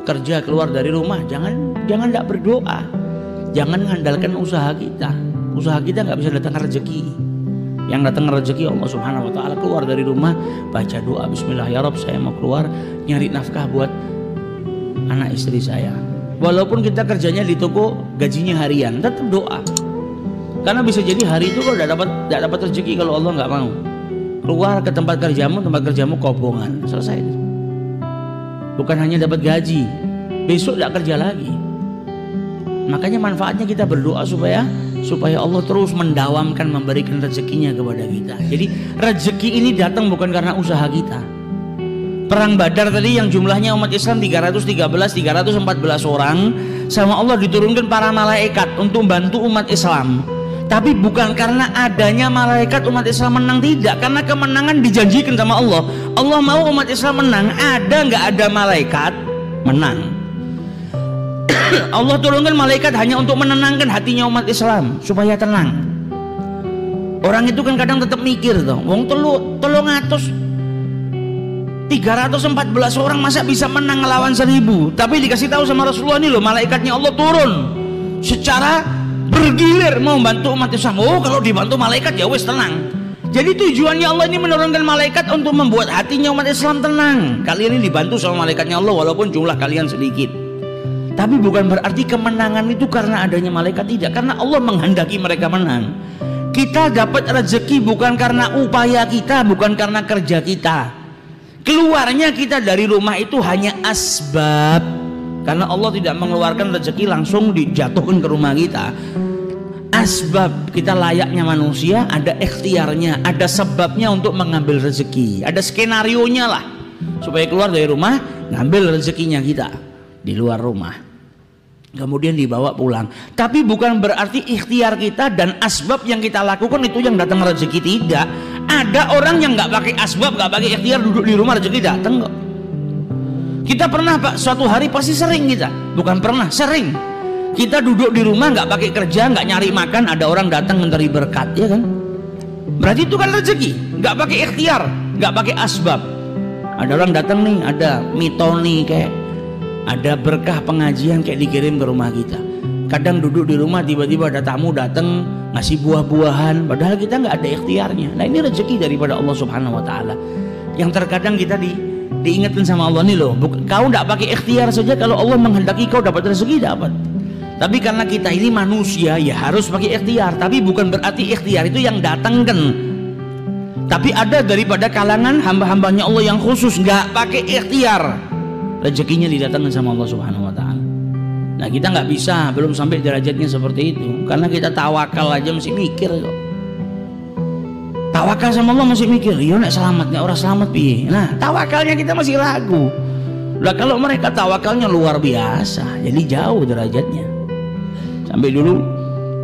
kerja, keluar dari rumah, jangan tidak berdoa, jangan mengandalkan usaha kita. Usaha kita nggak bisa datang rezeki. Yang datang rezeki Allah Subhanahu Wa Taala. Keluar dari rumah, baca doa, Bismillah ya Rob, saya mau keluar nyari nafkah buat anak istri saya. Walaupun kita kerjanya di toko, gajinya harian, tetap doa. Karena bisa jadi hari itu kalau tidak dapat rezeki kalau Allah nggak mau. Keluar ke tempat kerjamu kobongan, selesai. Bukan hanya dapat gaji, besok tidak kerja lagi. Makanya manfaatnya kita berdoa supaya Allah terus mendawamkan, memberikan rezekinya kepada kita. Jadi rezeki ini datang bukan karena usaha kita. Perang Badar tadi yang jumlahnya umat Islam 314 orang, sama Allah diturunkan para malaikat untuk bantu umat Islam. Tapi bukan karena adanya malaikat umat Islam menang, tidak, karena kemenangan dijanjikan sama Allah. Allah mau umat Islam menang, ada nggak ada malaikat menang. Allah turunkan malaikat hanya untuk menenangkan hatinya umat Islam supaya tenang. Orang itu kan kadang tetap mikir tuh, wong 314 orang masa bisa menang ngelawan 1000. Tapi dikasih tahu sama Rasulullah nih loh, malaikatnya Allah turun secara bergilir mau bantu umat Islam. Oh, kalau dibantu malaikat ya wes tenang. Jadi tujuannya Allah ini menurunkan malaikat untuk membuat hatinya umat Islam tenang. Kalian ini dibantu sama malaikatnya Allah walaupun jumlah kalian sedikit. Tapi bukan berarti kemenangan itu karena adanya malaikat, tidak, karena Allah menghendaki mereka menang. Kita dapat rezeki bukan karena upaya kita, bukan karena kerja kita. Keluarnya kita dari rumah itu hanya asbab, karena Allah tidak mengeluarkan rezeki langsung dijatuhkan ke rumah kita. Asbab, kita layaknya manusia, ada ikhtiarnya, ada sebabnya untuk mengambil rezeki, ada skenarionya lah supaya keluar dari rumah ngambil rezekinya kita di luar rumah, kemudian dibawa pulang. Tapi bukan berarti ikhtiar kita dan asbab yang kita lakukan itu yang datang rezeki, tidak. Ada orang yang nggak pakai asbab, nggak pakai ikhtiar, duduk di rumah rezeki datang kok. Kita pernah Pak, suatu hari pasti sering kita, bukan pernah, sering kita duduk di rumah nggak pakai kerja, nggak nyari makan, ada orang datang memberi berkat, ya kan? Berarti itu kan rezeki, nggak pakai ikhtiar, nggak pakai asbab. Ada orang datang nih, ada mitoni kayak ada berkah pengajian kayak dikirim ke rumah kita. Kadang duduk di rumah tiba-tiba ada tamu datang ngasih buah-buahan, padahal kita nggak ada ikhtiarnya. Nah ini rezeki daripada Allah Subhanahu Wa Taala. Yang terkadang kita diingatkan sama Allah nih loh, kau nggak pakai ikhtiar saja, kalau Allah menghendaki kau dapat rezeki dapat. Tapi karena kita ini manusia ya harus pakai ikhtiar. Tapi bukan berarti ikhtiar itu yang datangkan. Tapi ada daripada kalangan hamba-hambanya Allah yang khusus nggak pakai ikhtiar, rezekinya didatangkan sama Allah Subhanahu Wa Taala. Nah kita nggak bisa, belum sampai derajatnya seperti itu, karena kita tawakal aja masih mikir kok. Tawakal sama Allah masih mikir, iya nek selamatnya orang selamat piye. Nah tawakalnya kita masih ragu. Lah kalau mereka tawakalnya luar biasa, jadi jauh derajatnya. Sampai dulu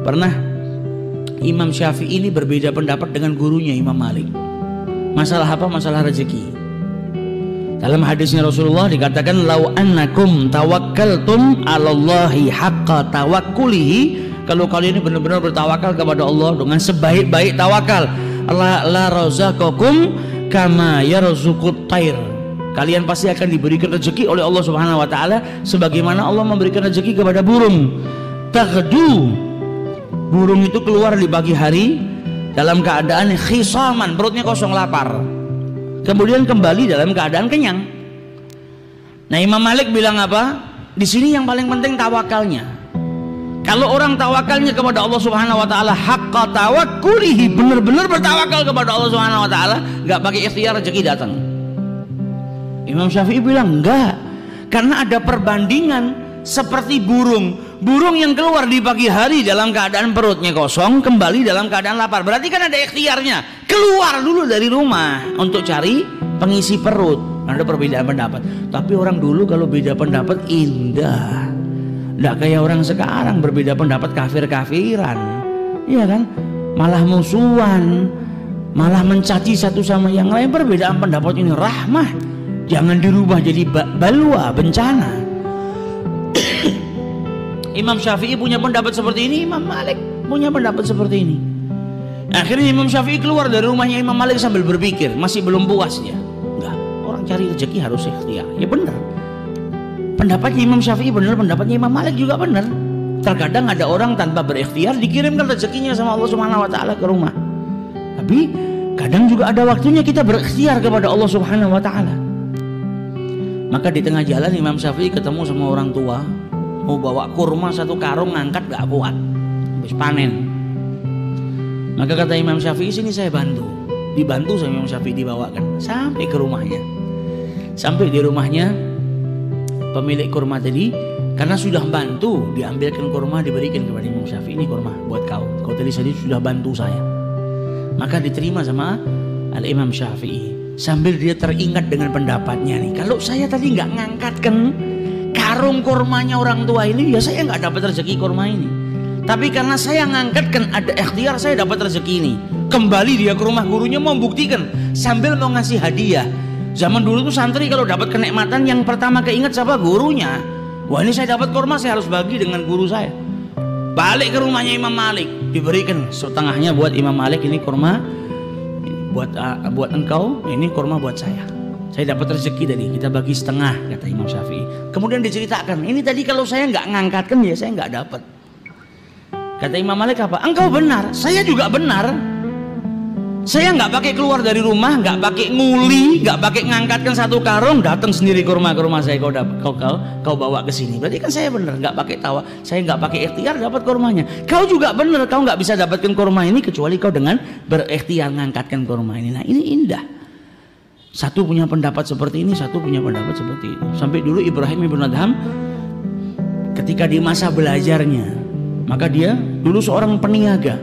pernah Imam Syafi'i ini berbeda pendapat dengan gurunya Imam Malik. Masalah apa? Masalah rezeki. Dalam hadisnya Rasulullah dikatakan, lau annakum tawakkaltum 'alallahi haqqa tawakkulihi, kalau kalian ini benar-benar bertawakal kepada Allah dengan sebaik-baik tawakal, la razaqakum kama yarzuqut thair, kalian pasti akan diberikan rezeki oleh Allah Subhanahu Wa Taala sebagaimana Allah memberikan rezeki kepada burung. Taghdu, burung itu keluar di pagi hari dalam keadaan khisaman, perutnya kosong lapar, kemudian kembali dalam keadaan kenyang. Nah Imam Malik bilang apa? Di sini yang paling penting tawakalnya. Kalau orang tawakalnya kepada Allah Subhanahu Wa Taala haqqa tawakkulihi, benar-benar bertawakal kepada Allah Subhanahu Wa Taala, nggak pakai ikhtiar, rezeki datang. Imam Syafi'i bilang enggak, karena ada perbandingan seperti burung yang keluar di pagi hari dalam keadaan perutnya kosong, kembali dalam keadaan lapar. Berarti kan ada ikhtiarnya, keluar dulu dari rumah untuk cari pengisi perut. Ada perbedaan pendapat, tapi orang dulu kalau beda pendapat indah, nggak kayak orang sekarang berbeda pendapat kafir-kafiran, iya kan? Malah musuhan, malah mencaci satu sama yang lain. Perbedaan pendapat ini rahmah, jangan dirubah jadi balwa, bencana. Imam Syafi'i punya pendapat seperti ini, Imam Malik punya pendapat seperti ini. Akhirnya Imam Syafi'i keluar dari rumahnya Imam Malik sambil berpikir, masih belum puas dia. Enggak, orang cari rezeki harus ikhtiar. Ya benar, pendapatnya Imam Syafi'i benar, pendapatnya Imam Malik juga benar. Terkadang ada orang tanpa berikhtiar dikirimkan rezekinya sama Allah Subhanahu wa taala ke rumah. Tapi kadang juga ada waktunya kita berikhtiar kepada Allah Subhanahu wa taala. Maka di tengah jalan Imam Syafi'i ketemu sama orang tua, mau bawa kurma 1 karung, ngangkat gak kuat, habis panen. Maka kata Imam Syafi'i, sini saya bantu. Dibantu sama Imam Syafi'i, dibawakan sampai ke rumahnya. Sampai di rumahnya, pemilik kurma tadi, karena sudah bantu, diambilkan kurma, diberikan kepada Imam Syafi'i. Ini kurma buat kau tadi sudah bantu saya. Maka diterima sama Al-Imam Syafi'i. Sambil dia teringat dengan pendapatnya nih, kalau saya tadi nggak ngangkatkan karung kurmanya orang tua ini, ya saya nggak dapat rezeki kurma ini. Tapi karena saya ngangkatkan, ada ikhtiar, saya dapat rezeki ini. Kembali dia ke rumah gurunya mau buktikan, sambil mau ngasih hadiah. Zaman dulu tuh santri kalau dapat kenikmatan yang pertama keinget siapa? Gurunya. Wah, ini saya dapat kurma, saya harus bagi dengan guru saya. Balik ke rumahnya Imam Malik, diberikan setengahnya buat Imam Malik, ini kurma buat engkau, ini kurma buat saya dapat rezeki tadi, kita bagi setengah, kata Imam Syafi'i. Kemudian diceritakan, ini tadi kalau saya nggak ngangkatkan ya saya nggak dapat. Kata Imam Malik apa? Engkau benar, saya juga benar. Saya nggak pakai keluar dari rumah, nggak pakai nguli, nggak pakai ngangkatkan 1 karung, datang sendiri ke rumah saya, kau bawa ke sini. Berarti kan saya benar, nggak pakai tawa, saya nggak pakai ikhtiar dapat kurmanya. Kau juga benar, kau nggak bisa dapatkan kurma ini kecuali kau dengan berikhtiar ngangkatkan kurma ini. Nah, ini indah. Satu punya pendapat seperti ini, satu punya pendapat seperti itu. Sampai dulu Ibrahim ibn Adham ketika di masa belajarnya, maka dia dulu seorang peniaga,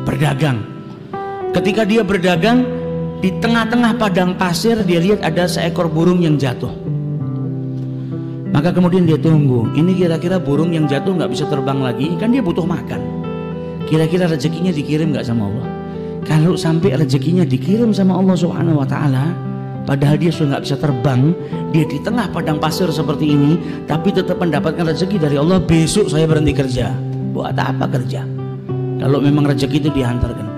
berdagang. Ketika dia berdagang, di tengah-tengah padang pasir dia lihat ada seekor burung yang jatuh. Maka kemudian dia tunggu, ini kira-kira burung yang jatuh nggak bisa terbang lagi, kan dia butuh makan. Kira-kira rezekinya dikirim nggak sama Allah? Kalau sampai rezekinya dikirim sama Allah Subhanahu wa taala, padahal dia sudah nggak bisa terbang, dia di tengah padang pasir seperti ini, tapi tetap mendapatkan rezeki dari Allah. Besok saya berhenti kerja. Buat apa kerja? Kalau memang rezeki itu dihantarkan.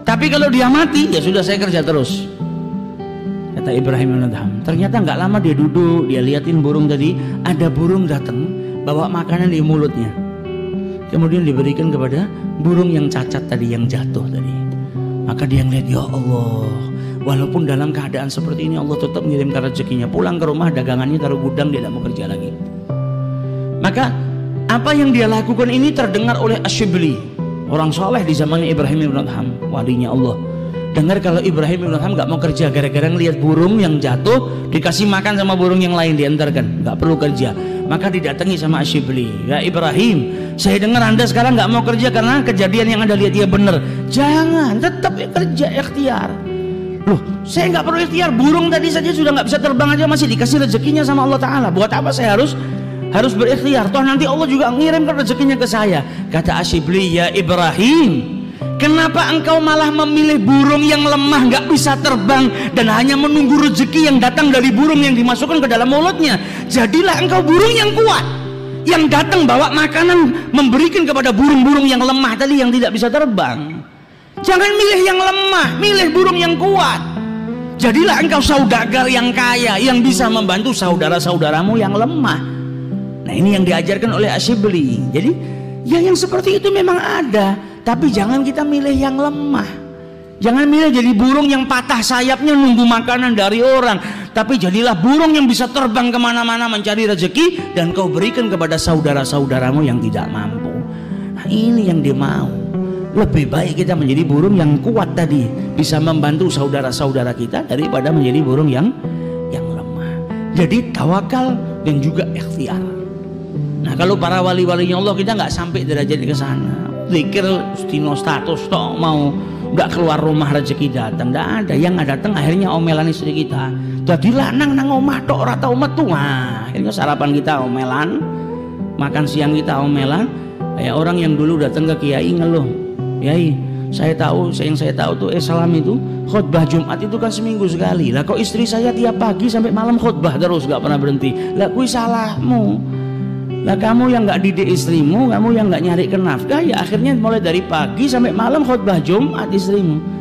Tapi kalau dia mati, ya sudah saya kerja terus. Kata Ibrahim bin Adham. Ternyata nggak lama dia duduk, dia liatin burung tadi, ada burung datang bawa makanan di mulutnya. Kemudian diberikan kepada burung yang cacat tadi, yang jatuh tadi. Maka dia ngeliat, ya Allah, walaupun dalam keadaan seperti ini Allah tetap mengirimkan rezekinya. Pulang ke rumah, dagangannya taruh gudang, dia tidak mau kerja lagi. Maka apa yang dia lakukan ini terdengar oleh Asyibli, orang soleh di zamannya Ibrahim bin Adham, walinya Allah. Dengar kalau Ibrahim bin Adham nggak mau kerja gara-gara ngelihat burung yang jatuh, dikasih makan sama burung yang lain, diantarkan, nggak perlu kerja. Maka didatangi sama Asyibli, ya Ibrahim, saya dengar anda sekarang nggak mau kerja karena kejadian yang anda lihat. Dia benar, jangan, tetap kerja, ikhtiar. Loh, saya nggak perlu ikhtiar, burung tadi saja sudah nggak bisa terbang aja masih dikasih rezekinya sama Allah Ta'ala. Buat apa saya harus berikhtiar? Toh nanti Allah juga ngirimkan rezekinya ke saya. Kata Asyibli, ya Ibrahim, kenapa engkau malah memilih burung yang lemah, nggak bisa terbang, dan hanya menunggu rezeki yang datang dari burung yang dimasukkan ke dalam mulutnya? Jadilah engkau burung yang kuat, yang datang bawa makanan, memberikan kepada burung-burung yang lemah tadi yang tidak bisa terbang. Jangan milih yang lemah, milih burung yang kuat. Jadilah engkau saudagar yang kaya, yang bisa membantu saudara-saudaramu yang lemah. Nah, ini yang diajarkan oleh Asyibli. Jadi ya yang seperti itu memang ada, tapi jangan kita milih yang lemah. Jangan milih jadi burung yang patah sayapnya nunggu makanan dari orang, tapi jadilah burung yang bisa terbang kemana-mana mencari rezeki, dan kau berikan kepada saudara-saudaramu yang tidak mampu. Nah, ini yang dia mau. Lebih baik kita menjadi burung yang kuat tadi, bisa membantu saudara-saudara kita, daripada menjadi burung yang lemah. Jadi tawakal dan juga ikhtiar. Nah, kalau para wali-walinya Allah, kita nggak sampai derajat ke sana. Zikir stino status toh, mau nggak keluar rumah rezeki datang, nggak ada. Yang nggak datang akhirnya omelan istri kita. Jadi lanang nang omah tok ora tau metu. Nah, akhirnya sarapan kita omelan, makan siang kita omelan. Kayak orang yang dulu datang ke kiai ngeluh, "Kiai, saya tahu tuh Islam itu khutbah Jumat itu kan seminggu sekali. Lah kok istri saya tiap pagi sampai malam khutbah terus, nggak pernah berhenti. Lah kui salahmu. Lah kamu yang nggak didik istrimu, kamu yang nggak nyari nafkah, ya akhirnya mulai dari pagi sampai malam khutbah Jumat istrimu.